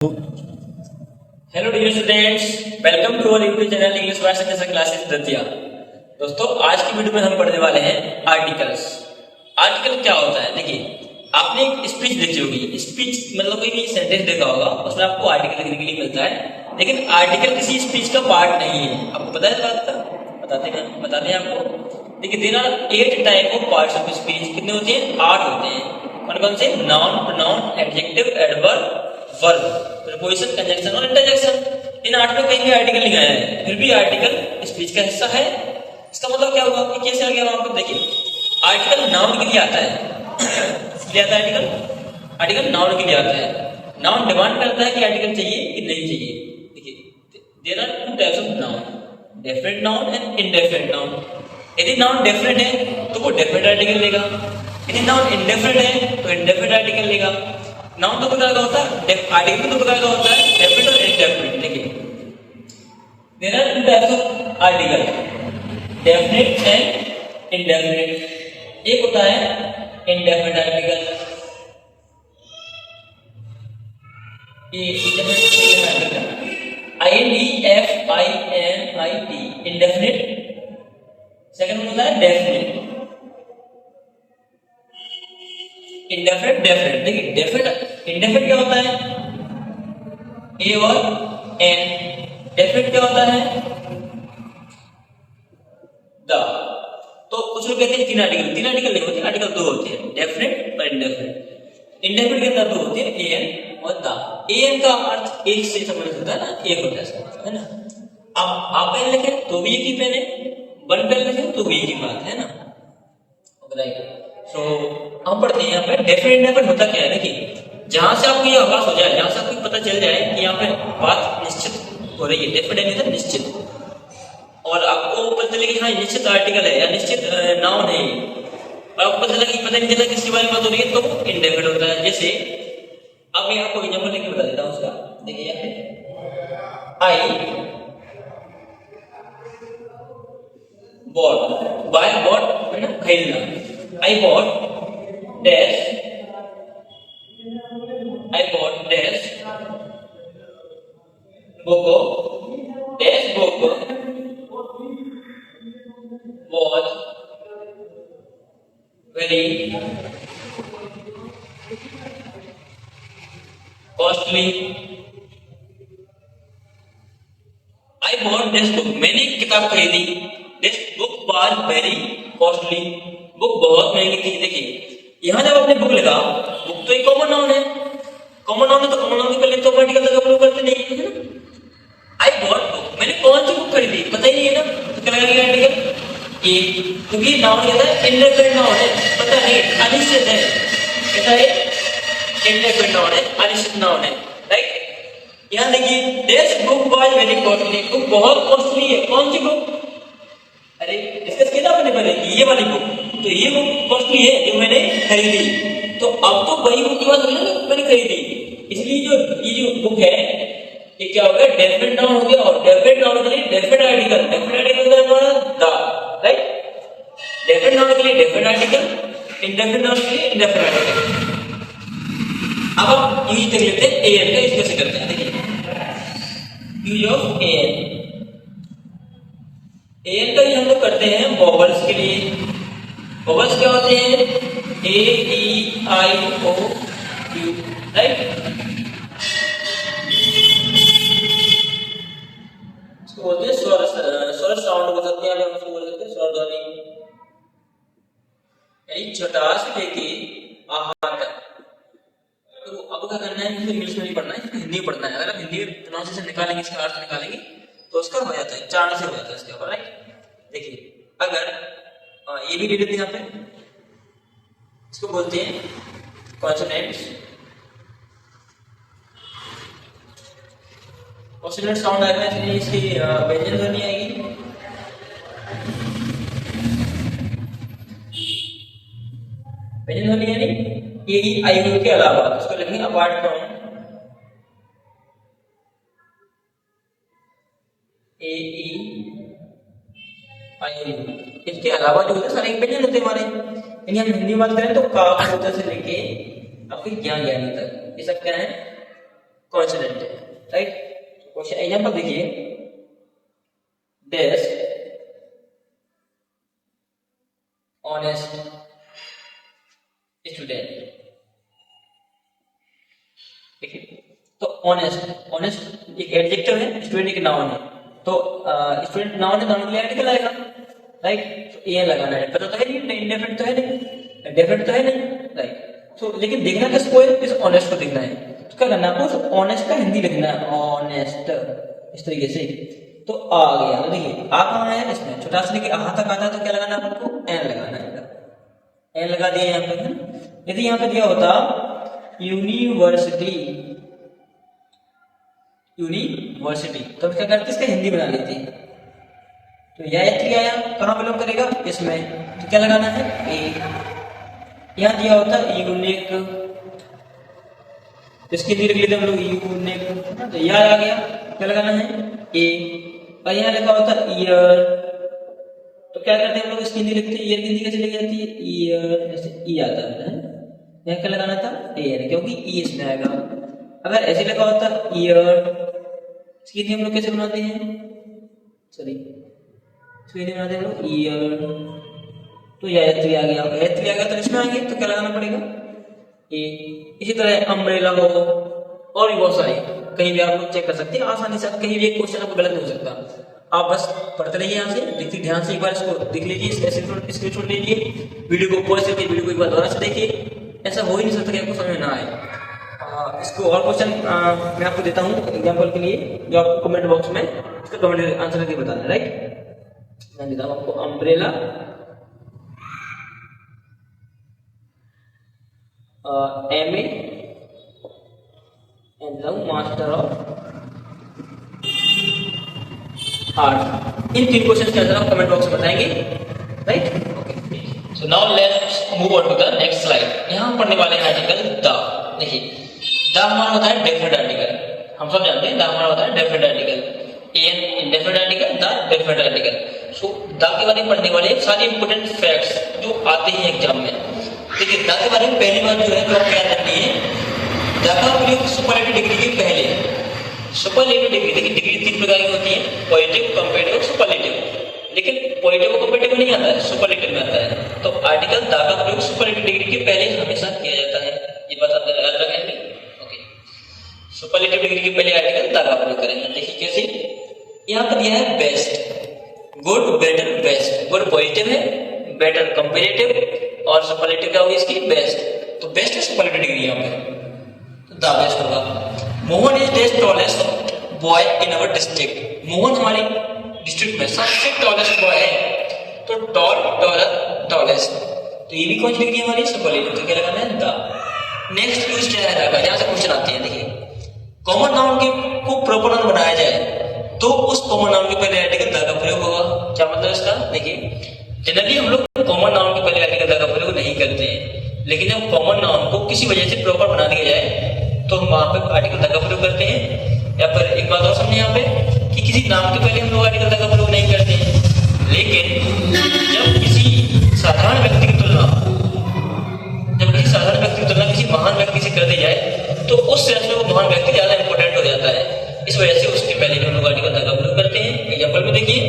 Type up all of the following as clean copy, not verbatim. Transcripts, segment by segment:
Hello dear students, welcome to our YouTube channel English भाषा classes Datia. दोस्तों, आज की वीडियो में हम पढ़ने वाले हैं आर्टिकल्स। आर्टिकल क्या होता है? देखिए, आपने एक स्पीच देखी होगी। स्पीच मतलब कोई भी सेंटेंस देखा होगा, उसमें आपको आर्टिकल लिखने के लिए मिलता है, लेकिन आर्टिकल किसी स्पीच का पार्ट नहीं है। आपको पता है इस बात का? बताते हैं आपको। देखिए, there are 8 type of parts of speech. कितने होते हैं? 8 होते हैं। कौन कौन से? Noun, pronoun, adjective, adverb, verb, preposition, conjunction और इंटरजेक्शन। इन 8 में कहीं भी आर्टिकल नहीं आया है, फिर भी आर्टिकल स्पीच का हिस्सा है। इसका मतलब क्या हुआ कि कैसे आ गया वहां पर? देखिए, आर्टिकल नाउन के लिए आता है। किसके लिए आता है आर्टिकल? आर्टिकल नाउन के लिए आता है। नाउन डिमांड करता है कि आर्टिकल चाहिए कि नहीं चाहिए। देखिए, there are 2 types of noun, definite noun and indefinite noun. यदि नाउन डेफिनेट है तो वो डेफिनेट आर्टिकल लेगा, यदि नाउन इंडेफिनेट है तो इंडेफिनेट आर्टिकल लेगा। नाउन दो प्रकार का होता है, आर्टिकल दो प्रकार का होता है, डेफिनेट और इंडेफिनेट। देखिए, there are 2 types of article, definite and indefinite. एक होता है इंडेफिनेट आर्टिकल, ये इंडेफिनेट इंडेफिनेट। सेकंड होता है डेफिनेट, इंडेफिनेट, डेफिनेट। देखिए, डेफिनेट इंडेफिनेट क्या होता है? ए और एन। डेफिनेट क्या होता है? द। तो कुछ लोग कहते हैं 3 आर्टिकल नहीं होते, आर्टिकल 2 होते हैं, डेफिनेट और इंडेफिनेट। इंडेफिनेट के अंदर 2 होते हैं, ए एन और द। ए एन का अर्थ एक से संबंधित होता है ना, एक होता है इसका, है ना। अब आप पेन लिखें तो भी एक ही पेन है, 1 पेन लिखें तो भी एक ही बात है ना। राइट। तो हम पढ़ते हैं यहाँ पे डेफिनेट इंडेफिनेट होता क्या है। देखिए, जहां से आपको ये आभास हो जाए, जहां से आपको पता चल जाए कि यहाँ पे बात निश्चित हो रही है, डेफिनेट निश्चित, और आपको पता चले कि हाँ निश्चित आर्टिकल है या निश्चित नाउन है, और आपको पता चला कि पता नहीं चला किसके बारे में बात हो रही है, तो इंडेफिनेट होता है। जैसे अब मैं आपको एग्जाम्पल लेके बता देता हूँ उसका। देखिए यहाँ पे आई बॉट, बाय बॉट है ना, खरीदना। I bought dash, Boko dash Boko was very costly. I bought dash book, मैंने किताब खरीदी। dash book was very costly, book बहुत महंगी थी। देखिए, यहाँ जब आपने बुक लिखा, बुक तो एक कॉमन नाउन है, कॉमन नाउन है तो कॉमन नाउन के पहले तो आर्टिकल तक अपलोड करते नहीं है ना। आई बॉट बुक, मैंने कौन सी बुक खरीदी पता ही नहीं है ना, तो क्या लगेगा आर्टिकल? ए, क्योंकि नाउन कहता है इंडेफिनिट नाउन है, पता नहीं, अनिश्चित है। कहता है इंडेफिनिट नाउन है, अनिश्चित नाउन है। राइट। यहाँ देखिए, this book was very costly, book बहुत कॉस्टली है। कौन सी बुक? अरे डिस्कस किया था अपने पहले, ये वाली बुक, तो ये बुक कॉस्टली है जो मैंने खरीदी। तो अब तो वही बुक की बात हो ना, मैंने खरीदी। इसलिए ये जो बुक है, ये क्या हो गया? डेफिनेट नाउन हो गया, और डेफिनेट नाउन के लिए डेफिनेट आर्टिकल, डेफिनेट आर्टिकल होता है हमारा द। राइट। डेफिनेट नाउन के लिए डेफिनेट आर्टिकल, इंडेफिनेट नाउन के लिए इंडेफिनेट आर्टिकल। अब हम यूज देख लेते हैं ए एन का, यूज कैसे करते हैं। देखिए, use of a an. An का यूज हम लोग करते हैं वोवल्स के लिए। वोवल्स क्या होते हैं? ए, ई, आई, ओ, यू। राइट। इसको बोलते हैं स्वर साउंड बोल सकते हैं, हम इसको बोल सकते हैं स्वर ध्वनि, यानी छोटा से लेके आहार तक। तो अब क्या करना है, इंग्लिश में नहीं पढ़ना है, हिंदी पढ़ना है। अगर हिंदी प्रोनाउंसिएशन निकालेंगे, इसका अर्थ निकालेंगे, तो उसका हो जाता है, 4 से हो जाता है इसके ऊपर। राइट। देखिए, अगर ये भी ले लेते हैं यहाँ पे, इसको बोलते हैं कॉन्सोनेंट्स। कॉन्सोनेंट साउंड आएगा, इसलिए इसकी व्यंजन ध्वनि आएगी। व्यंजन ध्वनि यानी ए, ई, आई, ओ के अलावा, इसको लिखेंगे अपार्ट फ्रॉम ए, ई, आई, इसके अलावा जो होते हैं सारे व्यंजन होते हैं हमारे। यानी हम हिंदी में बात करें तो का से लेके आपके ज्ञान ज्ञानी तक ये सब क्या है? कॉन्सोनेंट है, राइट। क्वेश्चन एग्जांपल देखिए, डैश ऑनेस्ट स्टूडेंट। देखिए, तो ऑनेस्ट एक एडजेक्टिव है, स्टूडेंट एक नाउन है। तो स्टूडेंट नाउन है, नाउन के लिए आर्टिकल आएगा, राइट। तो ये लगाना है, पता तो है नहीं, इंडेफिनिट तो है नहीं, डेफिनेट तो है नहीं, राइट। तो लेकिन देखना किसको है, इस ऑनेस्ट को देखना है। तो क्या करना है आपको, ऑनेस्ट का हिंदी लिखना है, ऑनेस्ट, इस तरीके से। तो आ गया, देखिए आ कहाँ है, इसमें छोटा सा लेके आ तक आता है, तो क्या लगाना है आपको, एन लगाना है, एन लगा दिया यहाँ पे। यदि यहाँ पे दिया होता यूनिवर्सिटी, तो हम क्या करते, इसका हिंदी बना लेते हैं। तो या आया, कहाँ बिलोंग करेगा, इसमें, तो क्या लगाना है, ए। यहाँ दिया होता यूनिक, इसके लिए लिख लेते हम लोग यूनिक, तो यार आ गया, क्या लगाना है, ए। और यहाँ लिखा होता ईयर, तो क्या करते हैं हम लोग, इसकी हिंदी लिखते हैं, ईयर की हिंदी कैसे लिखी जाती है, ईयर, जैसे ई आता है। यहाँ क्या लगाना था, ए, क्योंकि ई इसमें आएगा। अगर ऐसे लिखा होता ईयर, इसकी हिंदी हम लोग कैसे बनाते हैं, सॉरी बनाते हैं हम लोग ईयर। तो गायत्री आ गया, तो इसमें आएंगे, तो क्या लगाना पड़ेगा, ए। इसी तरह अम्ब्रेला हो, और भी बहुत सारे, कहीं भी आप लोग चेक कर सकते हैं आसानी से, कहीं भी एक क्वेश्चन आपको गलत नहीं हो सकता। आप बस पढ़ते रहिए, यहाँ से देखिए, ध्यान से एक बार इसको देख लीजिए, स्क्रीनशॉट लीजिए, वीडियो को पॉज करके वीडियो को एक बार दोबारा से देखिए। ऐसा हो ही नहीं सकता कि आपको समझ में ना आए। इसको और क्वेश्चन मैं आपको देता हूँ एग्जाम्पल के लिए, जो आपको कमेंट बॉक्स में इसका कमेंट आंसर करके बताना है, राइट। मैं देता हूँ आपको umbrella, MA and master of art. इन 3 क्वेश्चन के आंसर आप कमेंट बॉक्स में बताएंगे, right. Okay, so now let's move on to the next slide. यहाँ पढ़ने वाले हैं आर्टिकल द। देखिए, द हमारा होता है डेफिनेट आर्टिकल, हम सब जानते हैं द हमारा होता है definite article, an indefinite article, the definite article. So the के बारे में पढ़ने वाले सारे इंपोर्टेंट फैक्ट्स जो आते हैं एग्जाम में। देखिए, द के बारे में पहली बात जो है जो आपको याद रखनी है, द का प्रयोग सुपरलेटिव डिग्री के पहले। सुपरलेटिव डिग्री, देखिए डिग्री 3 प्रकार की होती है, पॉजिटिव, कंपैरेटिव और सुपरलेटिव। लेकिन पॉजिटिव और कंपैरेटिव नहीं आता है, सुपरलेटिव में आता है। तो आर्टिकल द का प्रयोग सुपरलेटिव डिग्री के पहले हमेशा किया जाता है, ये बात आप याद रखेंगे। ओके, सुपरलेटिव डिग्री के पहले आर्टिकल द का प्रयोग करेंगे। देखिए कैसे, यहाँ पर दिया है best, good, better, best. Good positive है, बेटर कंपैरेटिव, और सुपरलेटिव क्या होगी इसकी, बेस्ट। तो बेस्ट है सुपरलेटिव डिग्री यहाँ पे, तो द बेस्ट होगा। Mohan is the tallest boy in our district. Mohan हमारी डिस्ट्रिक्ट में सबसे टॉलेस्ट बॉय है, तो टॉल, टॉलर, टॉलेस्ट। तो ये भी कौन सी डिग्री हमारी, सुपरलेटिव। तो क्या लगाना है, द। नेक्स्ट यूज क्या है, यहाँ से क्वेश्चन आते हैं। देखिए, कॉमन नाउन के को प्रॉपर नाउन बनाया जाए तो उस कॉमन नाउन के पहले आर्टिकल द का प्रयोग होगा। क्या मतलब इसका, देखिए जनरली हम लोग कॉमन नाउन के पहले आर्टिकल द का प्रयोग नहीं करते हैं, लेकिन जब कॉमन नाउन को किसी वजह से प्रॉपर बना दिया जाए तो हम वहां पे आर्टिकल द का प्रयोग करते हैं। या फिर एक बात और समझे यहाँ पे कि किसी नाम के पहले हम लोग आर्टिकल द का प्रयोग नहीं करते हैं, लेकिन जब किसी साधारण व्यक्ति की तुलना किसी महान व्यक्ति से कर दी जाए तो उस सेंस में वो महान व्यक्ति ज्यादा इंपॉर्टेंट हो जाता है। इस वजह से उसके पहले हम लोग आर्टिकल द का प्रयोग करते हैं। एग्जाम्पल में देखिए,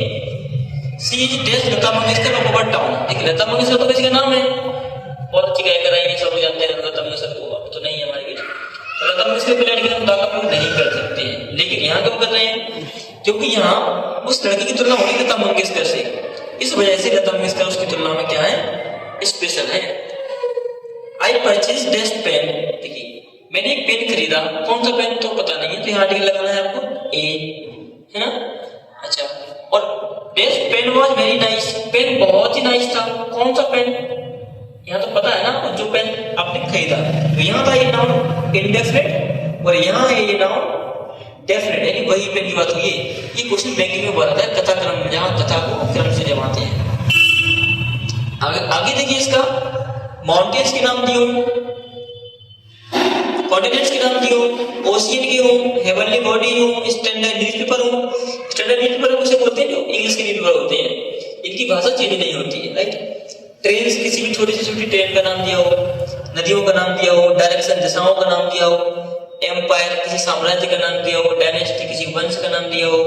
she is the best Lata Mangeshkar of our town. देखिए, लता मंगेशकर तो किसी का नाम है, बहुत अच्छी गायिका रही है, सब लोग जानते हैं लता मंगेशकर को, अब तो नहीं है हमारे बीच। तो लता मंगेशकर के आर्टिकल हम द का प्रयोग नहीं कर सकते हैं, लेकिन यहाँ क्यों कर रहे हैं, क्योंकि यहाँ उस लड़की की तुलना हो रही है लता मंगेशकर से, इस वजह से लता मंगेशकर उसकी तुलना में क्या है, स्पेशल है। I purchase the best pen. देखिए, मैंने एक पेन खरीदा, कौन सा पेन तो पता नहीं है, तो यहाँ आर्टिकल लगाना है आपको, ए, है ना। अच्छा, और the best pen was very nice. Pen बहुत ही नाइस था, कौन सा पेन, यहाँ तो पता है ना जो पेन आपने खरीदा। तो यहाँ था ये नाउन इंडेफिनिट और यहाँ है ये नाउन डेफिनेट, यानी वही पेन की बात हुई है। ये क्वेश्चन बैंकिंग में बताता है कथा क्रम में, जहाँ कथा को क्रम से जमाते हैं। आगे देखिए, इसका माउंटेन्स के नाम दियो, कॉन्टिनेंट्स के नाम दियो, ओशियन के हो, हेवनली बॉडी हो, स्टैंडर्ड न्यूज़पेपर हो। स्टैंडर्ड न्यूज़पेपर उसे बोलते हैं जो इंग्लिश के न्यूज़पेपर होते हैं, इनकी भाषा चेंज नहीं होती है, राइट। ट्रेन, किसी भी छोटी से छोटी ट्रेन का नाम दिया हो, नदियों का नाम दिया हो, डायरेक्शन दिशाओं का नाम दिया हो, एम्पायर, किसी साम्राज्य का नाम दिया हो, डायनेस्टी किसी वंश का नाम दिया हो,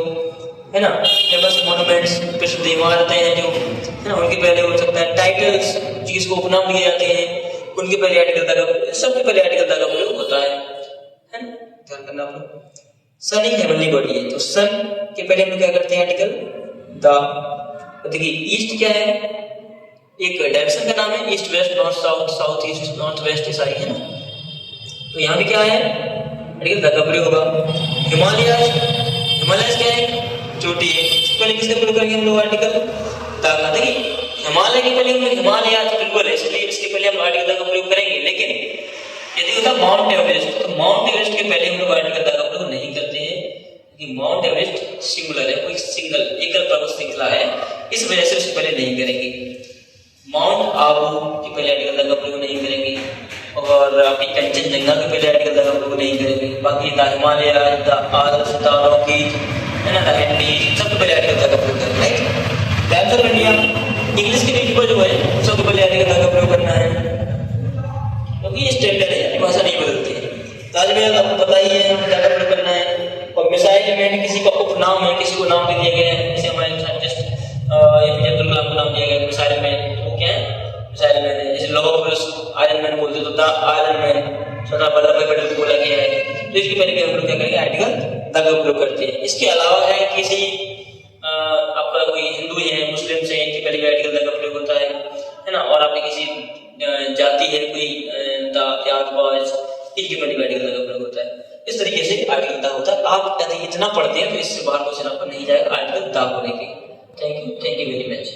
है ना, फेमस मोन्यूमेंट्स, प्रसिद्ध इमारतें हैं जो, है ना, उनके पहले हो सकता है टाइटल्स, जिसको उपनाम दिए जाते हैं, उनके पहले आर्टिकल द का, सबके पहले आर्टिकल द का प्रयोग होता है ना, ध्यान करना आप लोग। सन एक हेवनली बॉडी है, तो सन के पहले हम क्या करते हैं आर्टिकल द। देखिए ईस्ट क्या है, एक डायरेक्शन का नाम है, east west north south, south east north west, ये सारी है ना, तो यहाँ भी क्या है आर्टिकल द का प्रयोग होगा। हिमालय, हिमालय क्या है, चोटी है, इससे पहले किसका प्रयोग करेंगे हम लोग आर्टिकल द का। देखिए हिमालय के पहले हम हिमालय बिल्कुल है, इसलिए इसके पहले हम आर्टिकल द का प्रयोग करेंगे, लेकिन यदि होता माउंट एवरेस्ट, तो माउंट एवरेस्ट के पहले हम लोग आर्टिकल द का प्रयोग नहीं करते हैं, कि माउंट एवरेस्ट सिंगुलर है, कोई सिंगल एकल पर्वत श्रृंखला है, इस वजह से उससे पहले नहीं करेंगे। माउंट आबू के पहले आर्टिकल द का प्रयोग नहीं करेंगे, और आपकी कंचनजंगा के पहले आर्टिकल द का प्रयोग नहीं करेंगे। बाकी the Himalaya, the Alps, the Rocky, है ना, द एंडीज, सबसे पहले आर्टिकल द का प्रयोग करेंगे, right. Times of India English के न्यूज़पेपर जो है सबसे पहले आर्टिकल द का प्रयोग करना है, क्योंकि ये स्टैंडर्ड है, ये भाषा नहीं बदलती है। ताजमहल आपको पता ही है, द का प्रयोग करना है। और मिसाइल मैन किसी का उपनाम है, किसी को नाम दे दिया गया है, जैसे हमारे साइंटिस्ट एपीजे अब्दुल कलाम को नाम दिया गया मिसाइल मैन, वो क्या है मिसाइल मैन है। जैसे लौह पुरुष आयरन मैन बोलते तो the iron man Sardar Vallabh भाई पटेल को बोला गया है, तो इसके पहले भी हम लोग क्या करेंगे आर्टिकल द का प्रयोग करते हैं। इसके अलावा है किसी आपका कोई हिंदू है, मुस्लिम से, इनके पहले भी आर्टिकल द का प्रयोग होता है ना, और आपके किसी जाति है कोई द यादवाज, इनके पहले भी आर्टिकल द का प्रयोग होता है। इस तरीके से आर्टिकल द होता है। आप यदि इतना पढ़ते हैं तो इससे बाहर क्वेश्चन आपको नहीं जाएगा आर्टिकल द को लेके। Thank you very much.